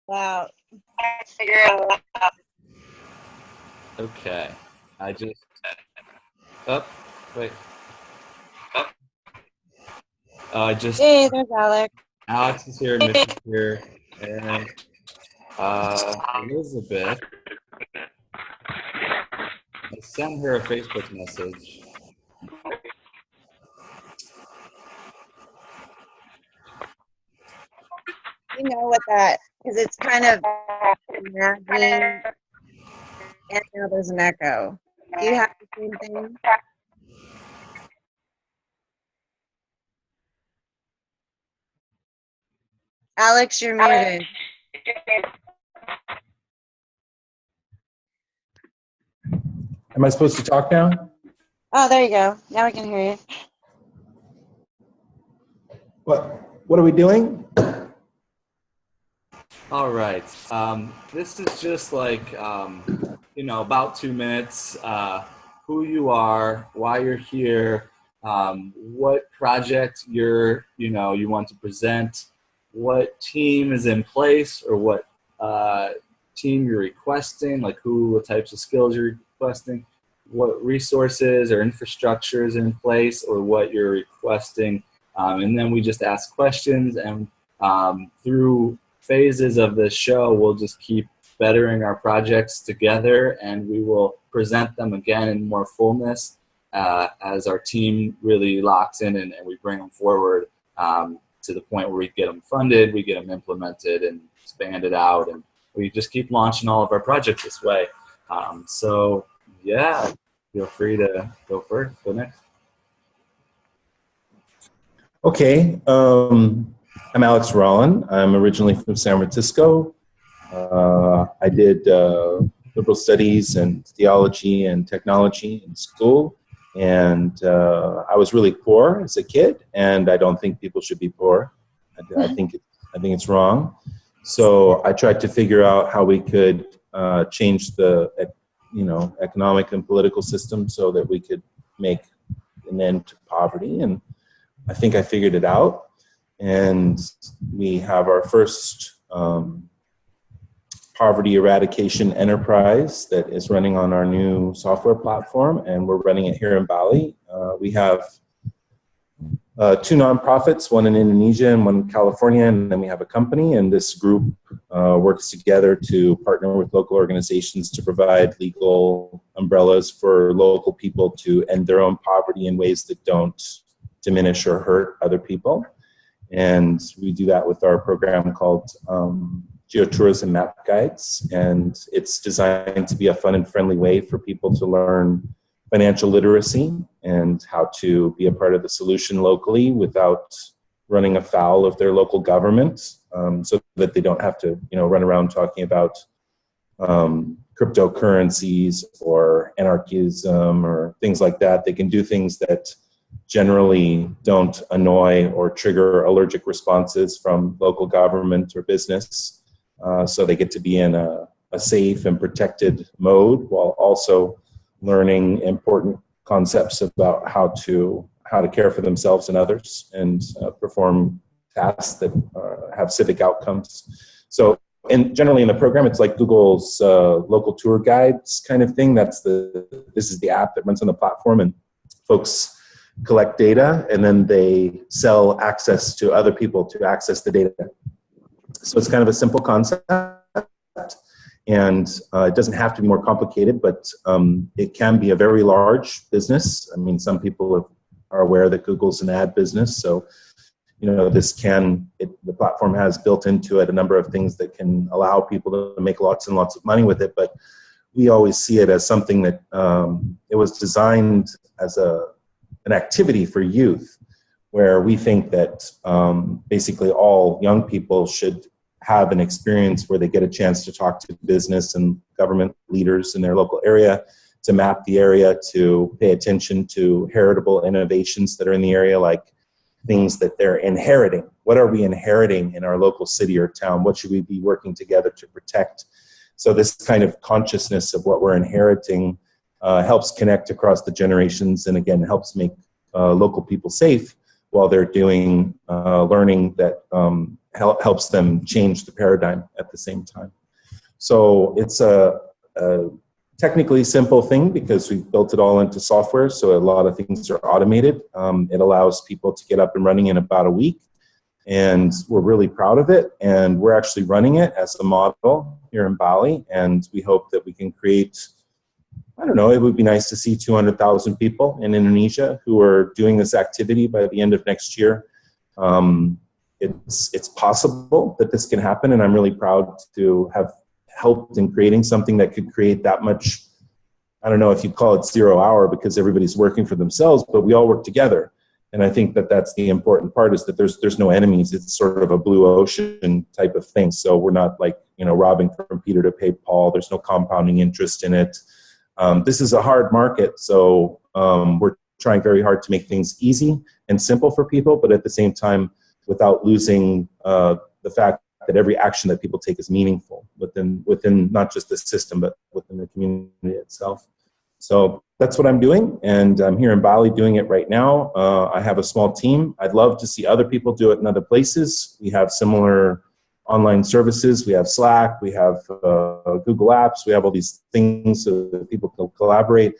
Wow. Okay. I just. Oh, wait. I just. Hey, there's Alex. Alex is here, Mitch is here, and Elizabeth. I sent her a Facebook message. You know what that, because it's kind of nagging, and now there's an echo. Do you have the same thing? Alex, you're muted. Am I supposed to talk now? Oh, there you go. Now we can hear you. What are we doing? All right. This is just like, about 2 minutes. Who you are, why you're here, what project you want to present, what team is in place, or what team you're requesting, like what types of skills you're requesting, what resources or infrastructure is in place, or what you're requesting. And then we just ask questions, and through phases of the show, we'll just keep bettering our projects together, and we will present them again in more fullness as our team really locks in and we bring them forward to the point where we get them funded, we get them implemented and expanded out, and we just keep launching all of our projects this way. So yeah, feel free to go first, go next. Okay, I'm Alex Rollin. I'm originally from San Francisco. I did liberal studies and theology and technology in school, and I was really poor as a kid, and I don't think people should be poor. I think it's wrong. So I tried to figure out how we could change the economic and political system so that we could make an end to poverty, and I think I figured it out. And we have our first poverty eradication enterprise that is running on our new software platform, and we're running it here in Bali. We have 2 nonprofits, one in Indonesia and one in California, and then we have a company, and this group works together to partner with local organizations to provide legal umbrellas for local people to end their own poverty in ways that don't diminish or hurt other people. And we do that with our program called Geotourism Map Guides, and it's designed to be a fun and friendly way for people to learn financial literacy and how to be a part of the solution locally without running afoul of their local government, so that they don't have to run around talking about cryptocurrencies or anarchism or things like that. They can do things that generally don't annoy or trigger allergic responses from local government or business. So they get to be in a safe and protected mode while also learning important concepts about how to care for themselves and others and perform tasks that have civic outcomes. So generally in the program, it's like Google's local tour guides kind of thing. This is the app that runs on the platform, and folks collect data, and then they sell access to other people to access the data. So it's kind of a simple concept, and it doesn't have to be more complicated, but it can be a very large business. I mean, some people are aware that Google's an ad business, so the platform has built into it a number of things that can allow people to make lots and lots of money with it, but we always see it as something that it was designed as an activity for youth, where we think that basically all young people should have an experience where they get a chance to talk to business and government leaders in their local area, to map the area, to pay attention to heritable innovations that are in the area, like things that they're inheriting. What are we inheriting in our local city or town? What should we be working together to protect? So this kind of consciousness of what we're inheriting helps connect across the generations, and again, helps make local people safe while they're doing learning that helps them change the paradigm at the same time. So it's a technically simple thing because we've built it all into software, so a lot of things are automated. It allows people to get up and running in about a week, and we're really proud of it. And we're actually running it as a model here in Bali, and we hope that we can create, I don't know, it would be nice to see 200,000 people in Indonesia who are doing this activity by the end of next year. It's possible that this can happen, and I'm really proud to have helped in creating something that could create that much. I don't know if you call it 0 hour because everybody's working for themselves, but we all work together. And I think that that's the important part, is that there's no enemies. It's sort of a blue ocean type of thing. So we're not like, robbing from Peter to pay Paul. There's no compounding interest in it. This is a hard market. So we're trying very hard to make things easy and simple for people, but at the same time, without losing the fact that every action that people take is meaningful within not just the system, but within the community itself. So that's what I'm doing, and I'm here in Bali doing it right now. I have a small team. I'd love to see other people do it in other places. We have similar online services. We have Slack, we have Google Apps, we have all these things so that people can collaborate.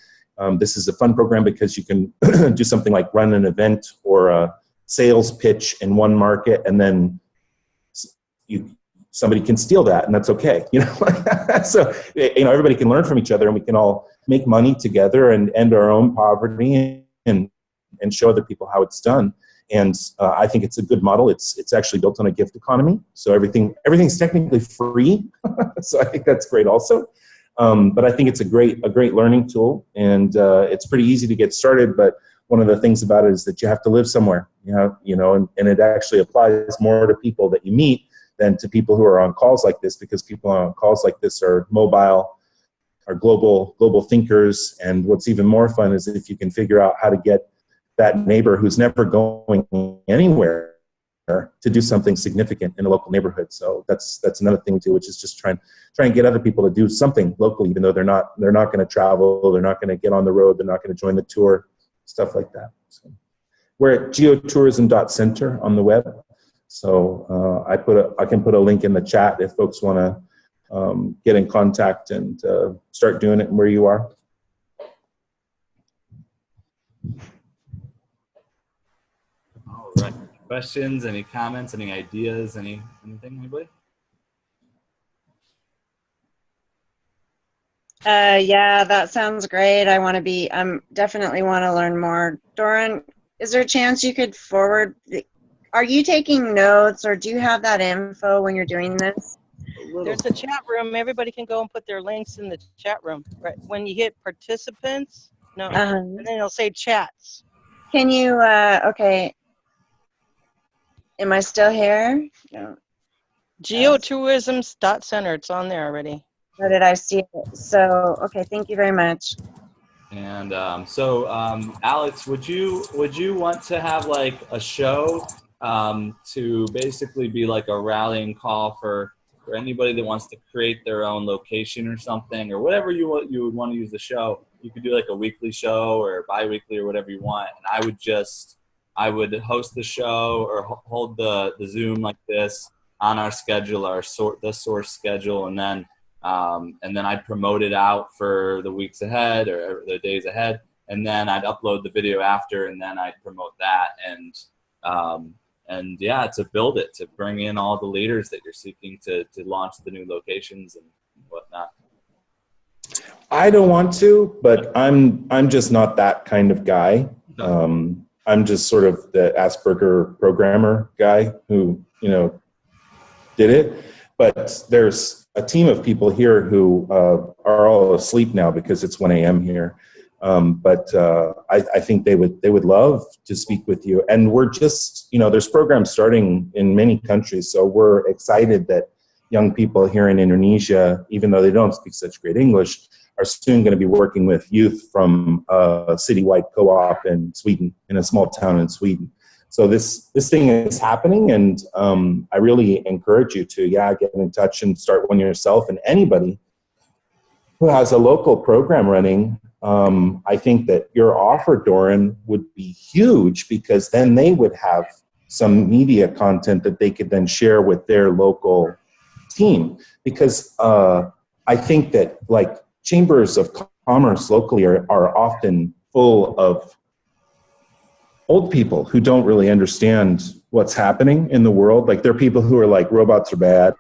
This is a fun program because you can do something like run an event or a sales pitch in one market, and then somebody can steal that, and that's okay. So everybody can learn from each other, and we can all make money together and end our own poverty and show other people how it's done. And I think it's a good model. It's actually built on a gift economy, so everything's technically free. So I think that's great also. But I think it's a great learning tool, and it's pretty easy to get started. But one of the things about it is that you have to live somewhere, and it actually applies more to people that you meet than to people who are on calls like this, because people on calls like this are mobile, are global thinkers. And what's even more fun is if you can figure out how to get that neighbor who's never going anywhere to do something significant in a local neighborhood. So that's another thing too, which is just try and get other people to do something locally, even though they're not going to travel, they're not going to get on the road, they're not going to join the tour, stuff like that. So we're at geotourism.center on the web. So I can put a link in the chat if folks want to get in contact and start doing it where you are. All right. Questions? Any comments? Any ideas? Anything? Anybody? Yeah, that sounds great. I'm definitely want to learn more. Doran, is there a chance you could forward are you taking notes, or do you have that info when you're doing this? There's a chat room. Everybody can go and put their links in the chat room. Right when you hit participants, and then it'll say chats. Can you, okay. Am I still here? No. Geotourism.center. It's on there already. Or did I see it? So, okay, thank you very much. And Alex, would you want to have like a show to basically be like a rallying call for anybody that wants to create their own location or something, or whatever you would want to use the show? You could do like a weekly show or bi-weekly or whatever you want. And I would host the show or hold the Zoom like this on our schedule, the source schedule, and then I'd promote it out for the weeks ahead or the days ahead, and then I'd upload the video after, and then I'd promote that, and yeah, to build it, to bring in all the leaders that you're seeking to launch the new locations and whatnot. I don't want to, but I'm just not that kind of guy. I'm just sort of the Asperger programmer guy who, did it. But there's a team of people here who are all asleep now because it's 1 a.m. here. But I think they would love to speak with you. And we're just, there's programs starting in many countries. So we're excited that young people here in Indonesia, even though they don't speak such great English, are soon going to be working with youth from a citywide co-op in Sweden, in a small town in Sweden. So this thing is happening, and I really encourage you to, get in touch and start one yourself. And anybody who has a local program running, I think that your offer, Doran, would be huge, because then they would have some media content that they could then share with their local team. Because I think that like chambers of commerce locally are often full of old people who don't really understand what's happening in the world. Like there are people who are like, robots are bad,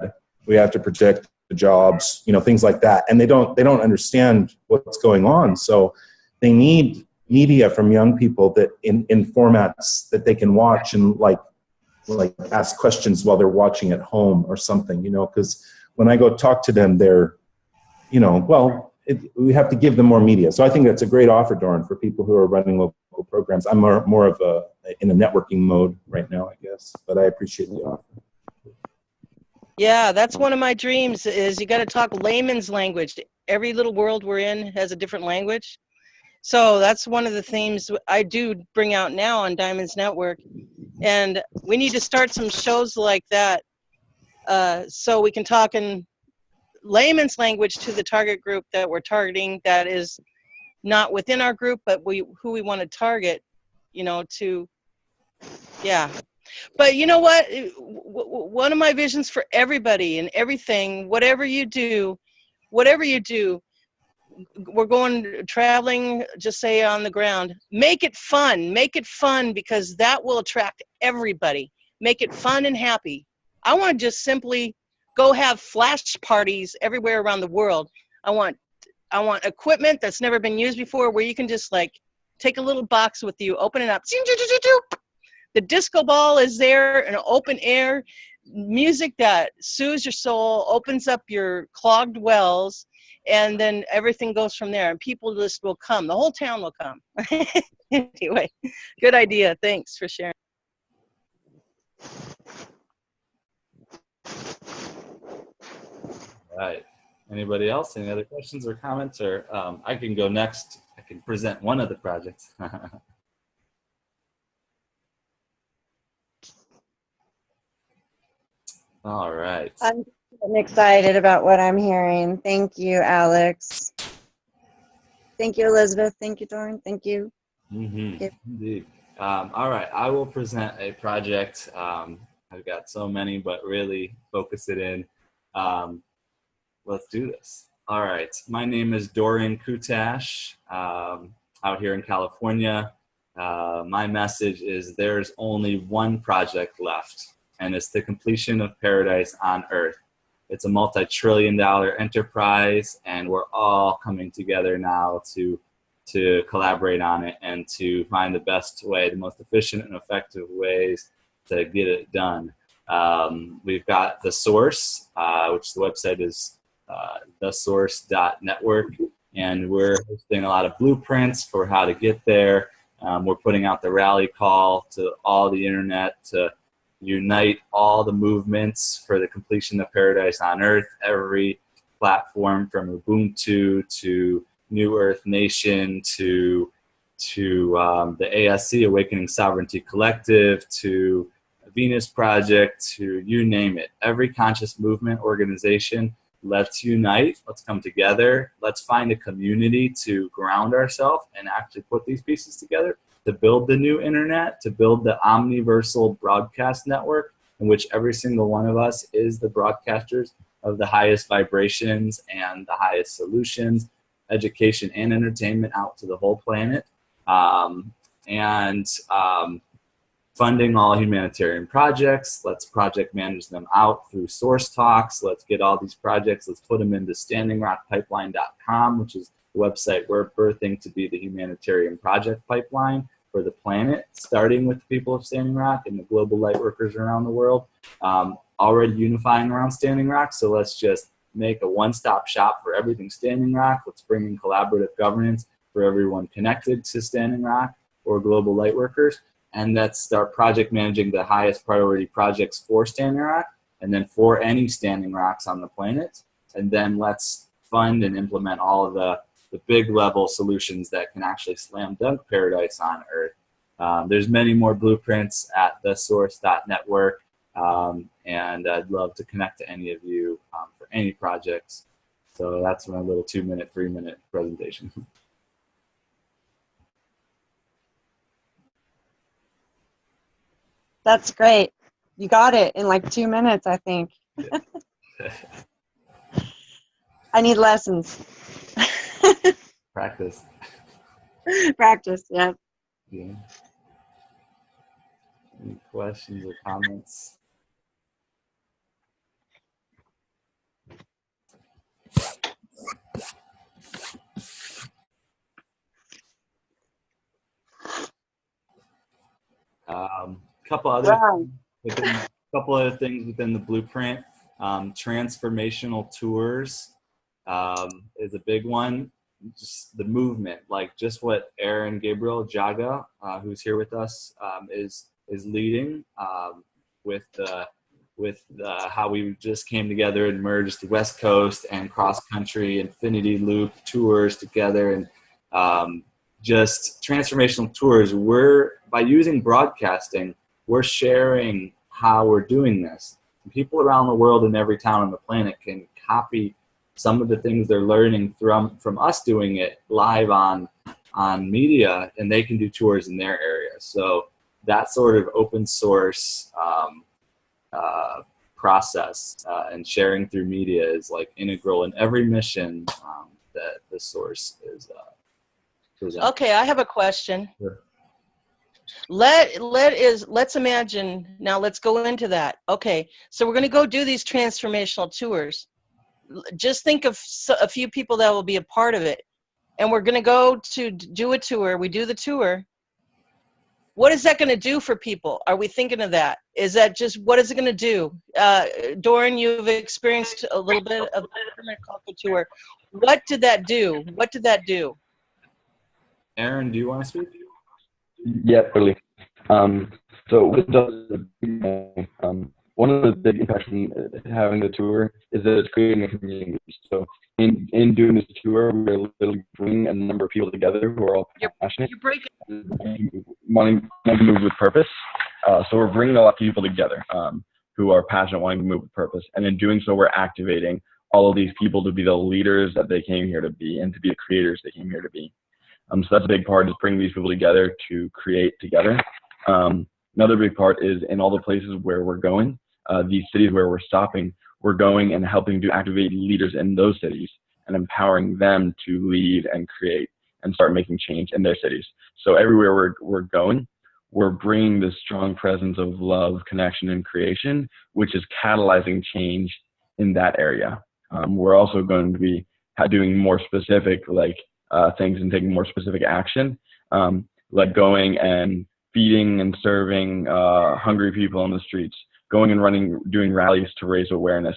we have to protect the jobs, you know, things like that. And they don't understand what's going on. So they need media from young people that in formats that they can watch and like ask questions while they're watching at home or something, you know, because when I go talk to them, they're, you know, well, we have to give them more media. So I think that's a great offer, Doran, for people who are running local programs. I'm more of in a networking mode right now, I guess, but I appreciate the offer. Yeah, that's one of my dreams is you got to talk layman's language. Every little world we're in has a different language. So that's one of the themes I do bring out now on Diamonds Network. And we need to start some shows like that so we can talk in layman's language to the target group that we're targeting that is not within our group, but who we want to target, you know, to, yeah. But you know what? One of my visions for everybody and everything, whatever you do, we're going traveling, just say on the ground, make it fun because that will attract everybody. Make it fun and happy. I want to just simply go have flash parties everywhere around the world. I want equipment that's never been used before where you can just like take a little box with you, open it up. The disco ball is there in open air, music that soothes your soul, opens up your clogged wells, and then everything goes from there. And people just will come. The whole town will come. Anyway, good idea. Thanks for sharing. All right. Anybody else? Any other questions or comments? Or I can go next. I can present one of the projects. All right. I'm excited about what I'm hearing. Thank you, Alex. Thank you, Elizabeth. Thank you, Doran. Thank you. Indeed. All right. I will present a project. I've got so many, but really focus it in. Let's do this. All right. My name is Dorian Kutash, out here in California. My message is there's only one project left, and it's the completion of paradise on Earth. It's a multi-trillion-dollar enterprise, and we're all coming together now to collaborate on it and to find the best way, the most efficient and effective ways to get it done. We've got the source, which the website is thesource.network, and we're hosting a lot of blueprints for how to get there. We're putting out the rally call to all the internet to unite all the movements for the completion of paradise on Earth. Every platform from Ubuntu to New Earth Nation to the ASC, Awakening Sovereignty Collective, to Venus Project, to you name it. Every conscious movement organization, let's unite, let's come together, let's find a community to ground ourselves and actually put these pieces together to build the new internet, to build the omniversal broadcast network in which every single one of us is the broadcasters of the highest vibrations and the highest solutions, education and entertainment out to the whole planet. Funding all humanitarian projects. Let's project manage them out through source talks. Let's get all these projects, let's put them into standingrockpipeline.com, which is the website we're birthing to be the humanitarian project pipeline for the planet, starting with the people of Standing Rock and the global light workers around the world, already unifying around Standing Rock. So let's just make a one-stop shop for everything Standing Rock. Let's bring in collaborative governance for everyone connected to Standing Rock or global light workers. And let's start project managing the highest priority projects for Standing Rock and then for any Standing Rocks on the planet. And then let's fund and implement all of the big level solutions that can actually slam dunk paradise on Earth. There's many more blueprints at thesource.network. And I'd love to connect to any of you for any projects. So that's my little 2-minute, 3-minute presentation. That's great. You got it in like 2 minutes, I think. I need lessons. Practice. Practice, yeah. Yeah. Any questions or comments? Couple other Wow. couple other things within the blueprint. Transformational tours is a big one. Just the movement, like just what Aaron Gabriel Jaga, who's here with us, is leading with how we just came together and merged the West Coast and cross country Infinity Loop tours together, and just transformational tours. By using broadcasting, we're sharing how we're doing this. People around the world in every town on the planet can copy some of the things they're learning from us doing it live on media, and they can do tours in their area. So that sort of open source process and sharing through media is like integral in every mission that the source is presenting. Okay, I have a question. Sure. Let's imagine, now let's go into that. Okay, so we're going to go do these transformational tours. Just think of a few people that will be a part of it. And we're going to go to do a tour. We do the tour. What is that going to do for people? Are we thinking of that? Is that just, what is it going to do? Doran, you've experienced a little bit of the permaculture tour. What did that do? What did that do? Aaron, do you want to speak? Yeah, totally. So with those, one of the big impacts from having the tour is that it's creating a community. So in doing this tour, we're literally bringing a number of people together who are all passionate, wanting to move with purpose. So we're bringing a lot of people together who are passionate, wanting to move with purpose. And in doing so, we're activating all of these people to be the leaders that they came here to be and to be the creators they came here to be. So that's a big part, is bringing these people together to create together. Another big part is in all the places where we're going, these cities where we're stopping, we're going and helping to activate leaders in those cities and empowering them to lead and create and start making change in their cities. So everywhere we're going, we're bringing this strong presence of love, connection, and creation, which is catalyzing change in that area. We're also going to be doing more specific things and taking more specific action, like going and feeding and serving hungry people on the streets, going and doing rallies to raise awareness.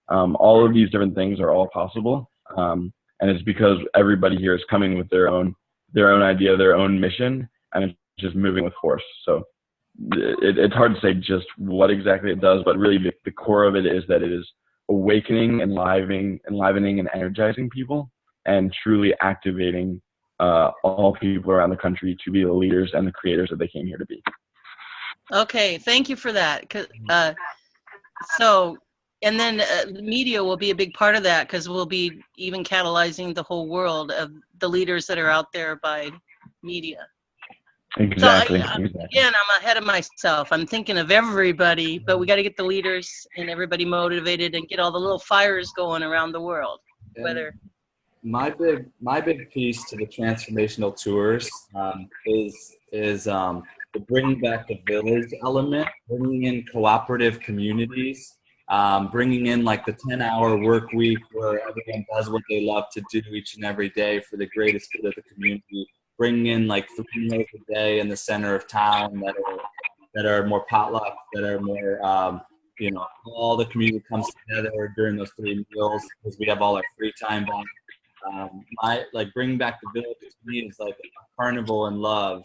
All of these different things are all possible, and it's because everybody here is coming with their own idea, their own mission, and it's just moving with force. So it's hard to say just what exactly it does, but really the core of it is that it is awakening, enlivening, and energizing people, and truly activating all people around the country to be the leaders and the creators that they came here to be. Okay, thank you for that. So, and then the media will be a big part of that, because we'll be even catalyzing the whole world of the leaders that are out there by media. Exactly. So again, I'm ahead of myself. I'm thinking of everybody, but we got to get the leaders and everybody motivated and get all the little fires going around the world. Whether my big piece to the transformational tours is to bring back the village element, bringing in cooperative communities, bringing in like the 10-hour work week where everyone does what they love to do each and every day for the greatest good of the community, bringing in like 3 meals a day in the center of town that are more potluck, that are more, all the community comes together during those 3 meals because we have all our free time back. Bringing back the village to me is like a carnival of love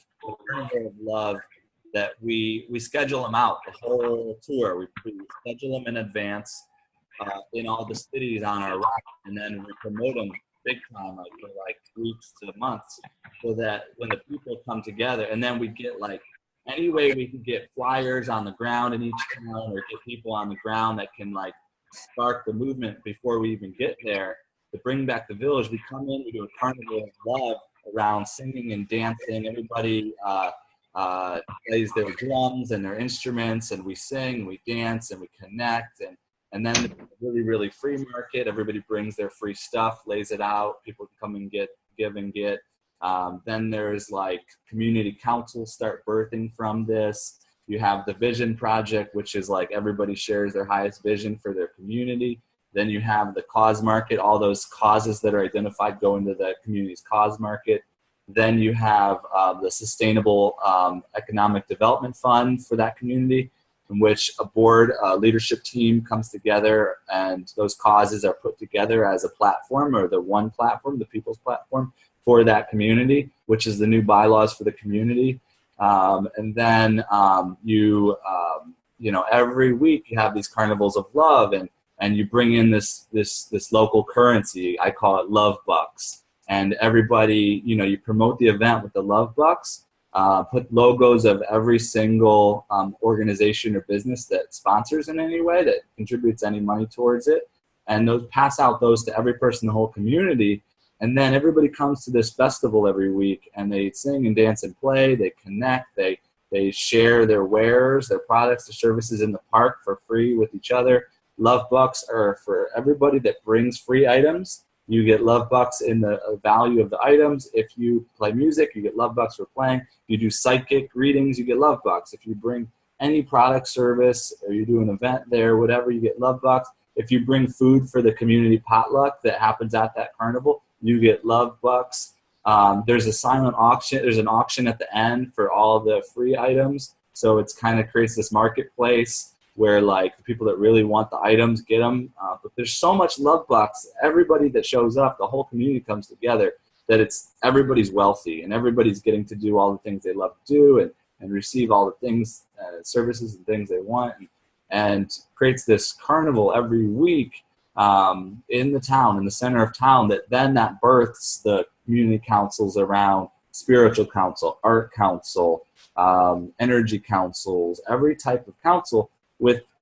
that we schedule them out, the whole tour. We schedule them in advance in all the cities on our route, and then we promote them big time, like for like weeks to months, so that when the people come together, and then we get like any way we can get flyers on the ground in each town, or get people on the ground that can like spark the movement before we even get there. To bring back the village, we come in, we do a carnival of love around singing and dancing. Everybody plays their drums and their instruments, and we sing, we dance, and we connect. And then the really, really free market, everybody brings their free stuff, lays it out, people can come and give and get. Then there's like community councils start birthing from this. You have the Vision Project, which is like everybody shares their highest vision for their community. Then you have the cause market, all those causes that are identified go into the community's cause market. Then you have the Sustainable Economic Development Fund for that community, in which a board leadership team comes together, and those causes are put together as a platform, or the one platform, the people's platform for that community, which is the new bylaws for the community. And then you know, every week you have these carnivals of love, and you bring in this local currency. I call it love bucks. And everybody, you know, you promote the event with the love bucks, put logos of every single organization or business that sponsors in any way, that contributes any money towards it, and those pass out those to every person in the whole community. And then everybody comes to this festival every week, and they sing and dance and play, they connect, they share their wares, their products, their services in the park for free with each other. Love bucks are for everybody that brings free items. You get love bucks in the value of the items. If you play music, you get love bucks for playing. You do psychic readings, you get love bucks. If you bring any product, service, or you do an event there, whatever, you get love bucks. If you bring food for the community potluck that happens at that carnival, you get love bucks. There's a silent auction. There's an auction at the end for all the free items. So it's kind of creates this marketplace where like the people that really want the items get them. But there's so much love bucks. Everybody that shows up, the whole community comes together, that everybody's wealthy, and everybody's getting to do all the things they love to do, and receive all the things, services and things they want, and creates this carnival every week in the town, in the center of town, that births the community councils around spiritual council, art council, energy councils, every type of council.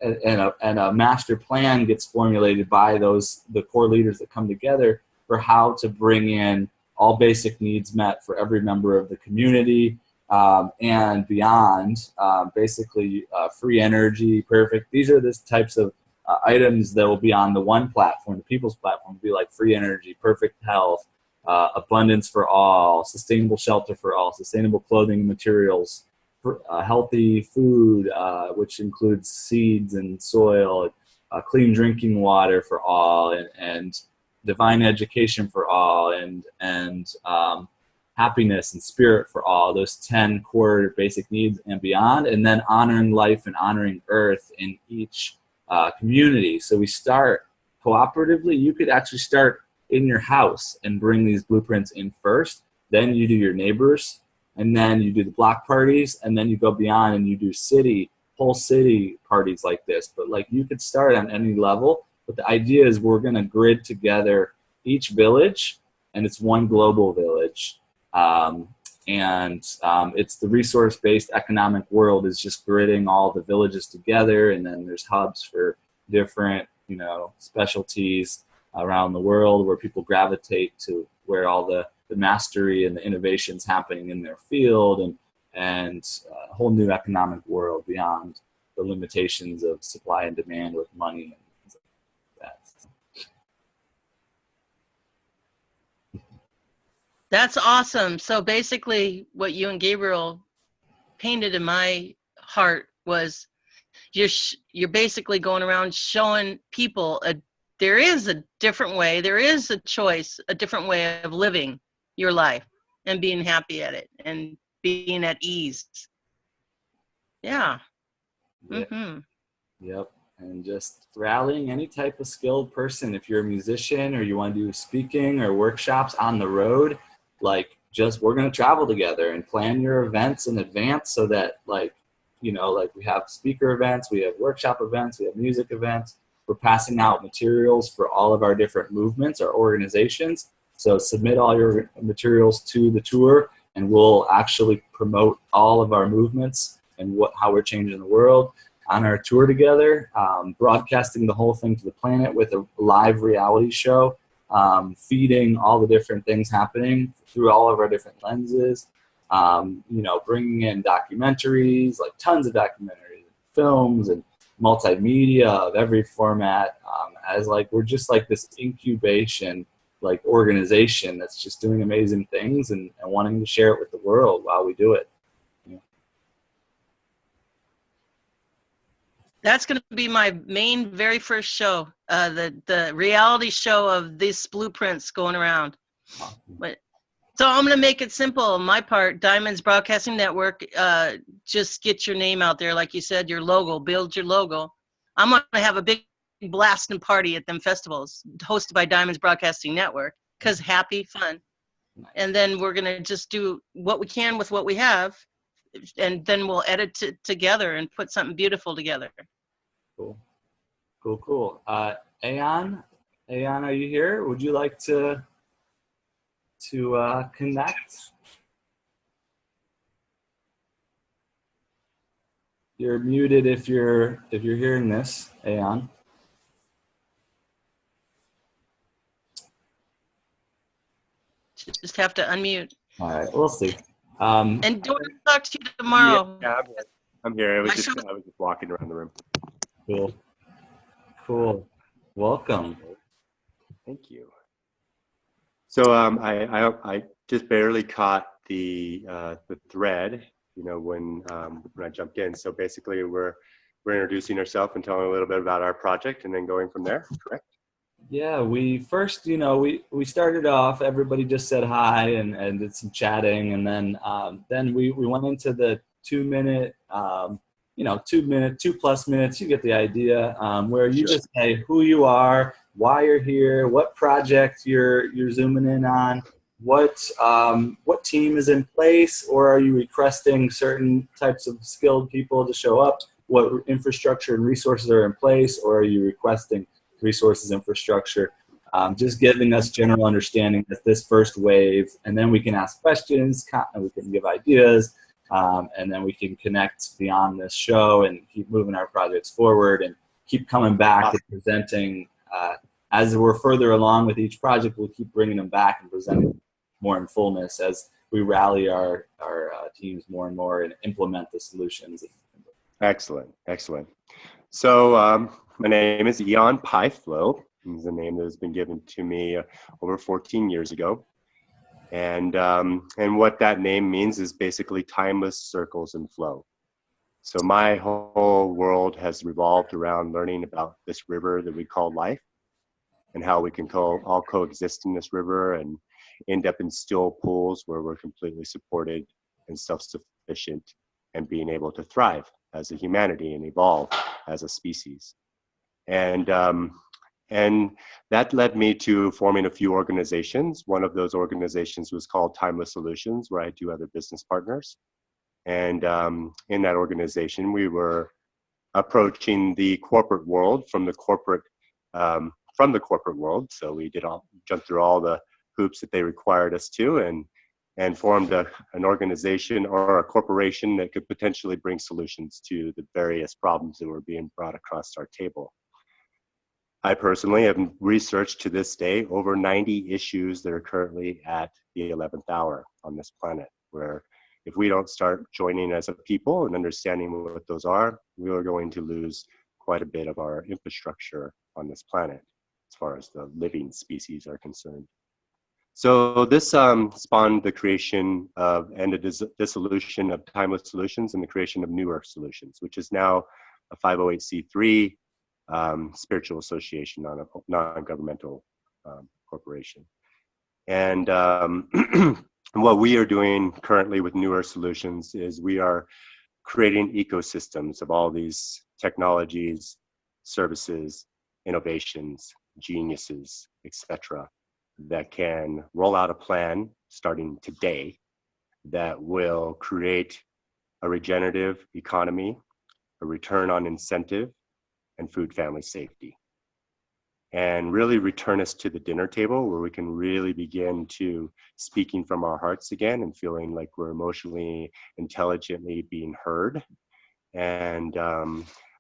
And a master plan gets formulated by the core leaders that come together for how to bring in all basic needs met for every member of the community, and beyond. Basically, free energy, perfect. These are the types of items that will be on the one platform, the people's platform, will be like free energy, perfect health, abundance for all, sustainable shelter for all, sustainable clothing and materials, healthy food, which includes seeds and soil, clean drinking water for all, and divine education for all, and happiness and spirit for all, those 10 core basic needs and beyond, and then honoring life and honoring earth in each community. So we start cooperatively. You could actually start in your house and bring these blueprints in first, then you do your neighbors, and then you do the block parties, and then you go beyond and you do whole city parties like this. But like, you could start on any level, but the idea is we're going to grid together each village, and it's one global village. It's the resource-based economic world is just gridding all the villages together, and then there's hubs for different, you know, specialties around the world where people gravitate to, where all the mastery and the innovations happening in their field, and a whole new economic world beyond the limitations of supply and demand with money and things like that. That's awesome. So basically what you and Gabriel painted in my heart was you're basically going around showing people there is a different way, there is a choice, a different way of living your life and being happy at it and being at ease. Yeah. Mm-hmm. Yep. And just rallying any type of skilled person. If you're a musician or you want to do speaking or workshops on the road, like, we're going to travel together and plan your events in advance, so that, like, you know, like, we have speaker events, we have workshop events, we have music events. We're passing out materials for all of our different movements, our organizations. So submit all your materials to the tour, and we'll actually promote all of our movements and how we're changing the world on our tour together, broadcasting the whole thing to the planet with a live reality show, feeding all the different things happening through all of our different lenses, you know, bringing in documentaries, like tons of documentaries, films, and multimedia of every format, as like we're just like this incubation like organization that's just doing amazing things and wanting to share it with the world while we do it. That's going to be my main, very first show, the reality show of these blueprints going around. But so I'm going to make it simple. My part, Diamonds Broadcasting Network, just get your name out there, like you said, your logo, build your logo. I'm going to have a big blasting party at them festivals, hosted by Diamonds Broadcasting Network, because happy, fun. And then we're going to just do what we can with what we have, and then we'll edit it together and put something beautiful together. Cool, cool, cool. Ayan, are you here? Would you like to connect? You're muted if you're hearing this, Ayan. Just have to unmute. All right, we'll see. And do I talk to you tomorrow? Yeah, I'm here. I was just walking around the room. Cool. Cool. Welcome. Thank you. So I just barely caught the thread, you know, when I jumped in. So basically we're introducing ourselves and telling a little bit about our project and then going from there, correct? Yeah, we first, you know, we started off, everybody just said hi and did some chatting, and then we went into the 2 minute, you know, 2+ minutes, you get the idea, where you just say who you are, why you're here, what project you're zooming in on, what team is in place, or are you requesting certain types of skilled people to show up, what infrastructure and resources are in place, or are you requesting resources, infrastructure, just giving us general understanding of this first wave, and then we can ask questions, and we can give ideas, and then we can connect beyond this show and keep moving our projects forward and keep coming back and presenting. As we're further along with each project, we'll keep bringing them back and presenting more in fullness as we rally our teams more and more and implement the solutions. Excellent, excellent. So my name is Eon Pyflow. It's a name that has been given to me over 14 years ago. And what that name means is basically timeless circles and flow. So my whole world has revolved around learning about this river that we call life and how we can all coexist in this river and end up in still pools where we're completely supported and self-sufficient and being able to thrive as a humanity and evolve as a species. And that led me to forming a few organizations. One of those organizations was called Timeless Solutions, where I do other business partners. And in that organization, we were approaching the corporate world from the corporate world. So we jumped through all the hoops that they required us to, and formed an organization or a corporation that could potentially bring solutions to the various problems that were being brought across our table. I personally have researched to this day over 90 issues that are currently at the 11th hour on this planet, where if we don't start joining as a people and understanding what those are, we are going to lose quite a bit of our infrastructure on this planet as far as the living species are concerned. So this spawned the creation of and a dissolution of Timeless Solutions and the creation of Newer Solutions, which is now a 508c3 spiritual association, non-governmental corporation. And what we are doing currently with Newer Solutions is we are creating ecosystems of all these technologies, services, innovations, geniuses, etc., that can roll out a plan starting today that will create a regenerative economy, a return on incentive, and food family safety. And really return us to the dinner table where we can really begin to speaking from our hearts again and feeling like we're emotionally, intelligently being heard, and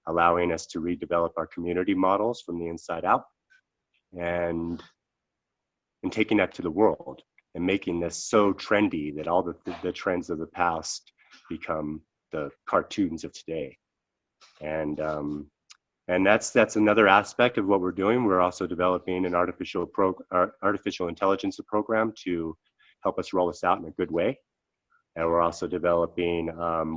allowing us to redevelop our community models from the inside out, and taking that to the world. and making this so trendy that all the trends of the past become the cartoons of today. And that's another aspect of what we're doing. We're also developing an artificial intelligence program to help us roll this out in a good way. And we're also developing,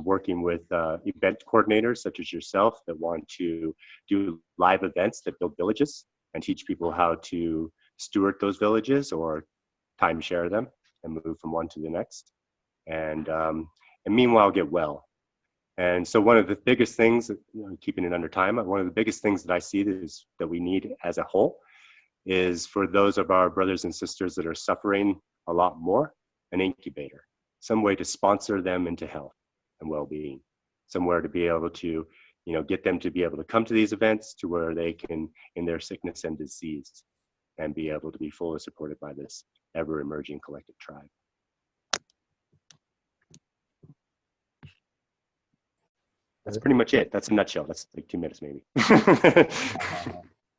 working with event coordinators such as yourself that want to do live events that build villages and teach people how to steward those villages or timeshare them and move from one to the next. And meanwhile, get well. And so one of the biggest things, keeping it under time, one of the biggest things that I see that we need as a whole is for those of our brothers and sisters that are suffering a lot more, an incubator, some way to sponsor them into health and well-being, somewhere to be able to, get them to be able to come to these events to where they can, in their sickness and disease, and be able to be fully supported by this ever-emerging collective tribe. That's pretty much it. That's a nutshell. That's like 2 minutes maybe.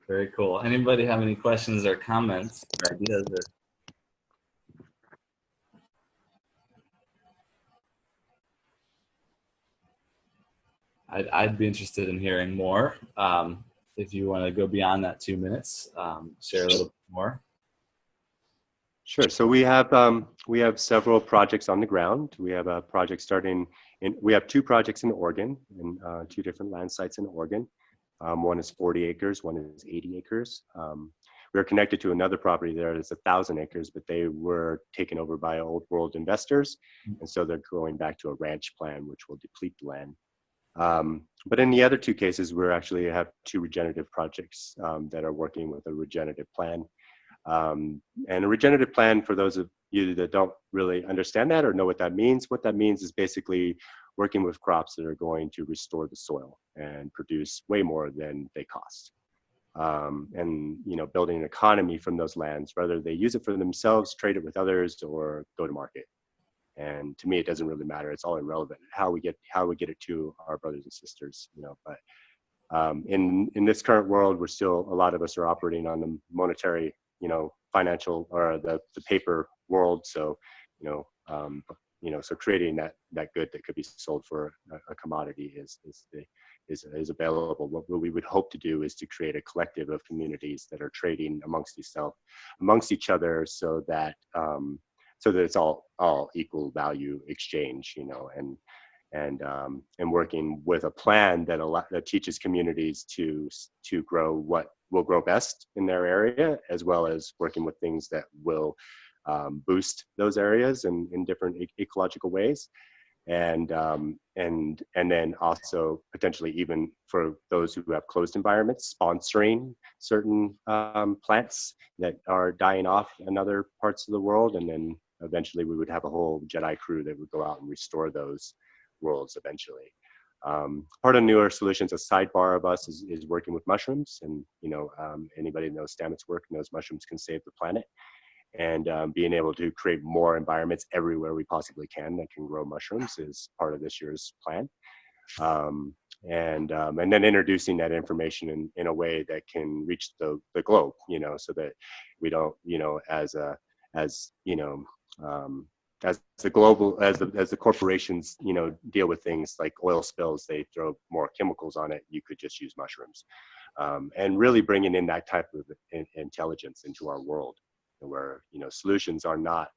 Very cool. Anybody have any questions or comments or ideas? I'd be interested in hearing more. If you want to go beyond that 2 minutes, share a little bit more. Sure. So we have several projects on the ground. We have a project we have 2 projects in Oregon, in 2 different land sites in Oregon. One is 40 acres, one is 80 acres. We're connected to another property there that's 1,000 acres, but they were taken over by old world investors. And so they're going back to a ranch plan, which will deplete the land. But in the other 2 cases, we actually have 2 regenerative projects that are working with a regenerative plan. And a regenerative plan, for those of you that don't really understand that or know what that means is basically working with crops that are going to restore the soil and produce way more than they cost. And building an economy from those lands, whether they use it for themselves, trade it with others, or go to market. And to me, it doesn't really matter. It's all irrelevant how we get it to our brothers and sisters. But in this current world, a lot of us are operating on the monetary, financial, or the paper world. So, so creating that good that could be sold for a commodity is available. What we would hope to do is to create a collective of communities that are trading amongst each other, so that it's all equal value exchange, and working with a plan that teaches communities to grow what will grow best in their area, as well as working with things that will boost those areas in different ecological ways, and then also potentially, even for those who have closed environments, sponsoring certain plants that are dying off in other parts of the world, and then eventually we would have a whole Jedi crew that would go out and restore those worlds eventually. Part of Newer Solutions, a sidebar of us, is working with mushrooms, and anybody that knows Stamit's work knows mushrooms can save the planet, and being able to create more environments everywhere we possibly can that can grow mushrooms is part of this year's plan. And then introducing that information in a way that can reach the globe, so that we don't, as the corporations, deal with things like oil spills, they throw more chemicals on it. You could just use mushrooms, and really bringing in that type of intelligence into our world, where solutions are not,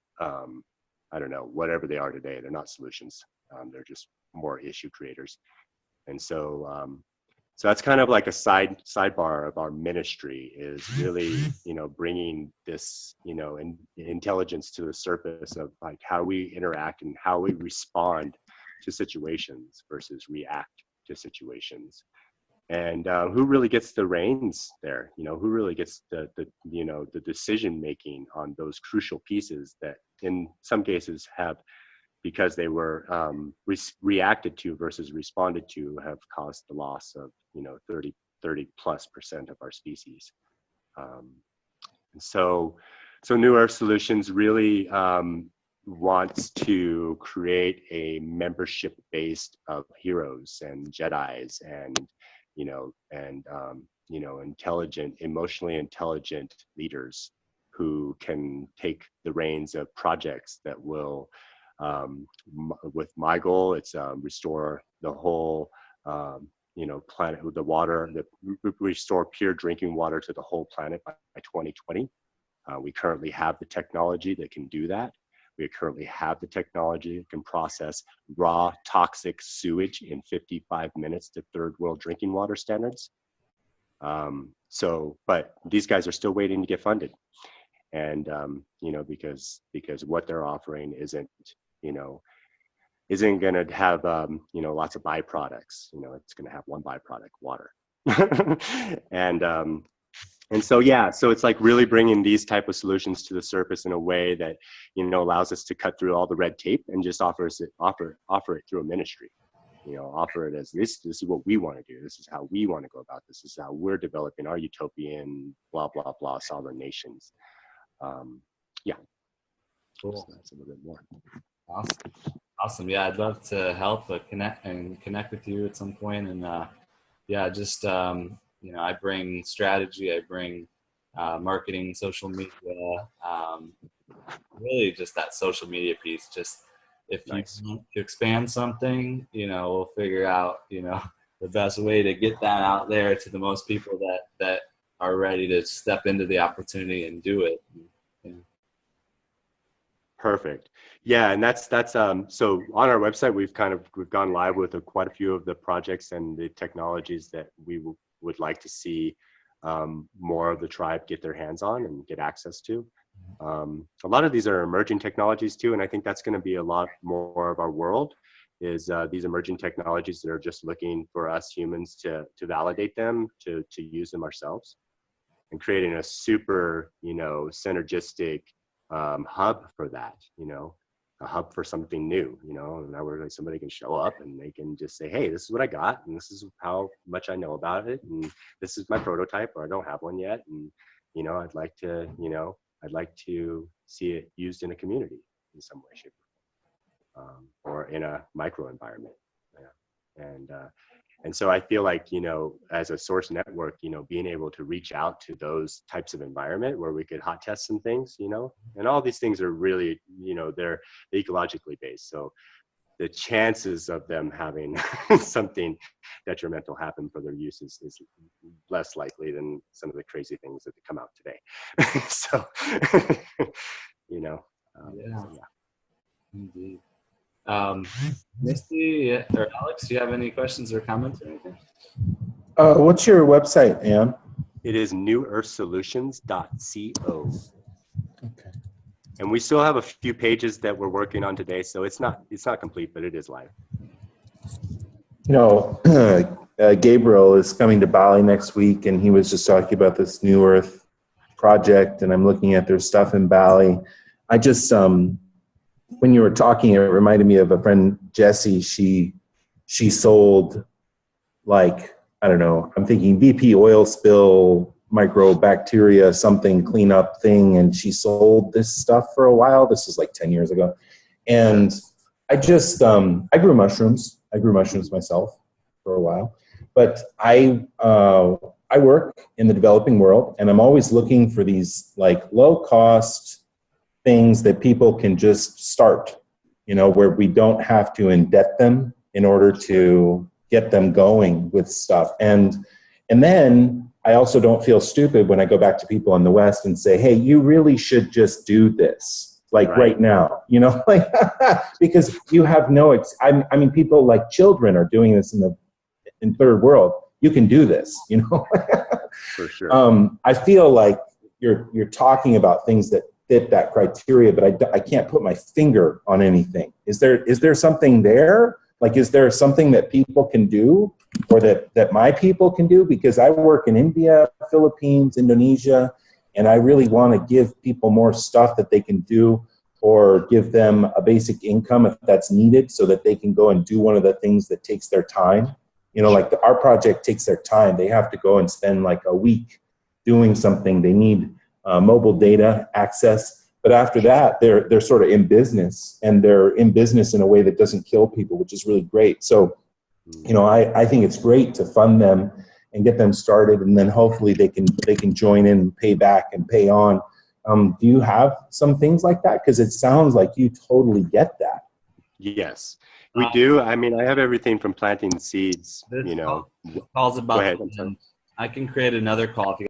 whatever they are today. They're not solutions. They're just more issue creators. And so that's kind of like a sidebar of our ministry, is really, bringing this, intelligence to the surface of like how we interact and how we respond to situations versus react to situations. And who really gets the reins there? Who really gets the decision making on those crucial pieces that in some cases have, because they were reacted to versus responded to, have caused the loss of 30+% of our species. And so Newer Solutions really wants to create a membership based of heroes and Jedis and intelligent, emotionally intelligent leaders who can take the reins of projects that will, with my goal, it's restore the whole, planet, the water, restore pure drinking water to the whole planet by 2020. We currently have the technology that can do that. We currently have the technology that can process raw toxic sewage in 55 minutes to third world drinking water standards. But these guys are still waiting to get funded. And, because what they're offering isn't going to have, lots of byproducts. It's going to have one byproduct, water. And so, yeah, so it's like really bringing these type of solutions to the surface in a way that, allows us to cut through all the red tape and just offer it through a ministry. Offer it as this is what we want to do. This is how we want to go about this. This is how we're developing our utopian, blah, blah, blah, sovereign nations. Yeah. Cool. So that's a little bit more. Awesome. Yeah, I'd love to help connect with you at some point. And I bring strategy, I bring marketing, social media, really just that social media piece. Just if Nice. you want to expand something, we'll figure out, the best way to get that out there to the most people that are ready to step into the opportunity and do it. Perfect. Yeah, and that's so on our website we've gone live with quite a few of the projects and the technologies that we would like to see more of the tribe get their hands on and get access to. A lot of these are emerging technologies too, and I think that's going to be a lot more of our world is these emerging technologies that are just looking for us humans to validate them, to use them ourselves, and creating a super synergistic hub for that, a hub for something new, and that where somebody can show up and they can just say, hey, this is what I got, and this is how much I know about it, and this is my prototype, or I don't have one yet, and I'd like to see it used in a community in some way, shape, or in a micro environment. Yeah. And so I feel like, as a source network, being able to reach out to those types of environment where we could hot test some things, and all these things are really, they're ecologically based. So the chances of them having something detrimental happen for their use is less likely than some of the crazy things that come out today. So, Yeah. So, yeah. Indeed. Misty or Alex, do you have any questions or comments or anything? What's your website, Ann? It is newearthsolutions.co. Okay. And we still have a few pages that we're working on today, so it's not complete, but it is live. Gabriel is coming to Bali next week, and he was just talking about this New Earth project, and I'm looking at their stuff in Bali. I just when you were talking, it reminded me of a friend, Jessie. She sold, like, I don't know, I'm thinking BP oil spill, microbacteria, something cleanup thing, and she sold this stuff for a while. This was like 10 years ago. And I just, I grew mushrooms. I grew mushrooms myself for a while. But I work in the developing world, and I'm always looking for these like low-cost things that people can just start, where we don't have to indebt them in order to get them going with stuff. And then I also don't feel stupid when I go back to people in the West and say, hey, you really should just do this, like right now, like, because you have no, I mean, people like children are doing this in third world. You can do this, For sure. I feel like you're talking about things that fit that criteria, but I can't put my finger on anything. Is there something there? Like, is there something that people can do, or that my people can do? Because I work in India, Philippines, Indonesia, and I really want to give people more stuff that they can do, or give them a basic income if that's needed, so that they can go and do one of the things that takes their time. Like our project takes their time. They have to go and spend like a week doing something. They need mobile data access, but after that, they're sort of in business, and they're in business in a way that doesn't kill people, which is really great. So, I think it's great to fund them and get them started, and then hopefully they can join in and pay back and pay on Do you have some things like that? Because it sounds like you totally get that. Yes, we do. I mean, I have everything from planting seeds, This you know. call's Go about ahead. to end. I can create another call if you